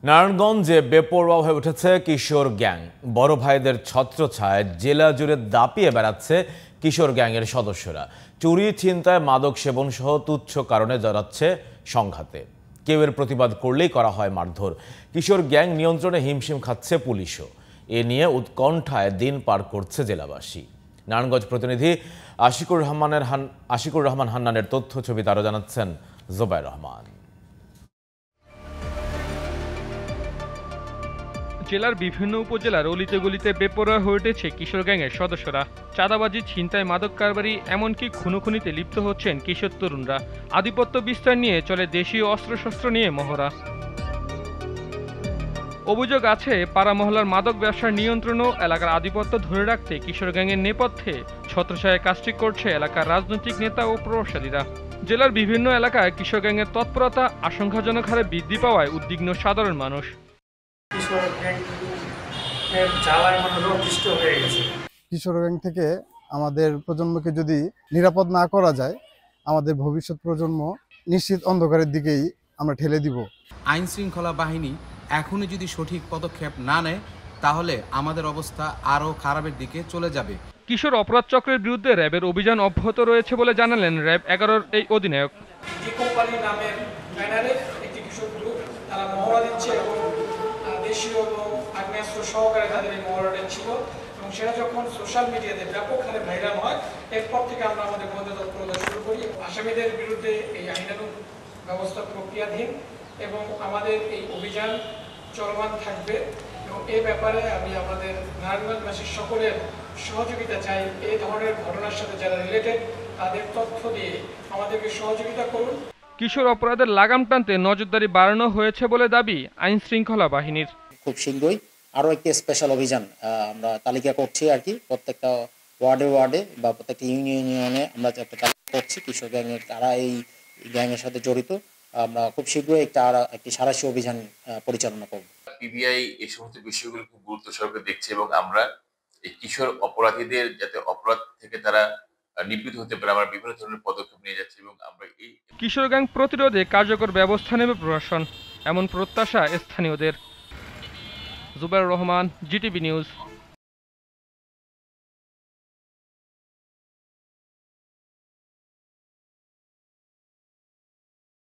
নারায়ণগঞ্জে বেপরোয়া হয়ে উঠেছে কিশোর গ্যাং। বড় ভাইদের ছত্রছায়ায় জেলা জুড়ে দাপিয়ে বেড়াচ্ছে কিশোর গ্যাংয়ের সদস্যরা। চুরি, ছিনতাই, মাদক সেবন সহ তুচ্ছ কারণে জড়াচ্ছে সংঘাতে। কেউ এর প্রতিবাদ করলেই করা হয় মারধর। কিশোর গ্যাং নিয়ন্ত্রণে হিমশিম খাচ্ছে পুলিশও। এ নিয়ে উৎকণ্ঠায় দিন পার করছে জেলাবাসী। নারায়ণগঞ্জ প্রতিনিধি আশিকুর রহমান হান্নানের তথ্য ছবি আরও জানাচ্ছেন জোবায়ের রহমান। জেলার বিভিন্ন উপজেলার অলিতে গলিতে বেপরোয়া হয়ে উঠেছে কিশোর গ্যাংয়ের সদস্যরা। চাঁদাবাজি, ছিনতাই, মাদক কারবারি, এমনকি খুনোখুনিতে লিপ্ত হচ্ছেন কিশোর তরুণরা। আধিপত্য বিস্তার নিয়ে চলে দেশীয় অস্ত্রশস্ত্র নিয়ে মহড়া। অভিযোগ আছে, পাড়া মহল্লার মাদক ব্যবসার নিয়ন্ত্রণ ও এলাকার আধিপত্য ধরে রাখতে কিশোর গ্যাংয়ের নেপথ্যে ছত্রছায়ায় কাজটি করছে এলাকার রাজনৈতিক নেতা ও প্রভাবশালীরা। জেলার বিভিন্ন এলাকায় কিশোর গ্যাংয়ের তৎপরতা আশঙ্কাজনক হারে বৃদ্ধি পাওয়ায় উদ্বিগ্ন সাধারণ মানুষ। কিশোর গ্যাং থেকে আমাদের প্রজন্মকে যদি নিরাপদ না করা যায়, আমাদের ভবিষ্যৎ প্রজন্ম নিশ্চিত অন্ধকারের দিকেই আমরা ঠেলে দিব। আইন শৃঙ্খলা বাহিনী এখনই যদি সঠিক পদক্ষেপ না নেয়, তাহলে আমাদের অবস্থা আরও খারাপের দিকে চলে যাবে। কিশোর অপরাধ চক্রের বিরুদ্ধে র্যাবের অভিযান অব্যাহত রয়েছে বলে জানালেন র্যাব 11-র এই অধিনায়ক। দেশীয় এবং আগ্নেয়াস্ত্র সহকারে তাদের এই মহড়াটা ছিল এবং সেটা যখন সোশ্যাল মিডিয়াতে ব্যাপক হারে ভাইরাল হয়, এরপর থেকে আমরা আমাদের মধ্যে তৎপরতা শুরু করি। আসামিদের বিরুদ্ধে এই আইনানুগ ব্যবস্থা প্রক্রিয়াধীন এবং আমাদের এই অভিযান চলমান থাকবে এবং এই ব্যাপারে আমি আমাদের নারায়ণগঞ্জবাসীর সকলের সহযোগিতা চাই। এই ধরনের ঘটনার সাথে যারা রিলেটেড তাদের তথ্য দিয়ে আমাদেরকে সহযোগিতা করুন। কিশোর অপরাধের লাগাম টানতে নজরদারি বাড়ানো হয়েছে বলে দাবি আইন শৃঙ্খলা বাহিনীর। খুব শীঘ্রই আরও একটি স্পেশাল অভিযান আমরা তালিকা করছি আর কি। প্রত্যেকটা ওয়ার্ডে বা প্রত্যেকটা ইউনিয়নে আমরা একটা তালিকা করছি কিশোর গ্যাংয়ের, তারা এই গ্যাংয়ের সাথে জড়িত। আমরা খুব শীঘ্রই একটি সাঁড়াশি অভিযান পরিচালনা করব। পিবিআই এই সমস্ত বিষয়গুলো খুব গুরুত্ব সহকারে দেখছে এবং আমরা এই কিশোর অপরাধীদের যাতে অপরাধ থেকে তারা নিবৃত হতে পারে, আমরা বিভিন্ন ধরনের পদক্ষেপ নিয়ে যাচ্ছি এবং আমরা এই কিশোর গ্যাং প্রতিরোধে কার্যকর ব্যবস্থা নেবে প্রশাসন, এমন প্রত্যাশা স্থানীয়দের। Zobayer Rahman, GTV news.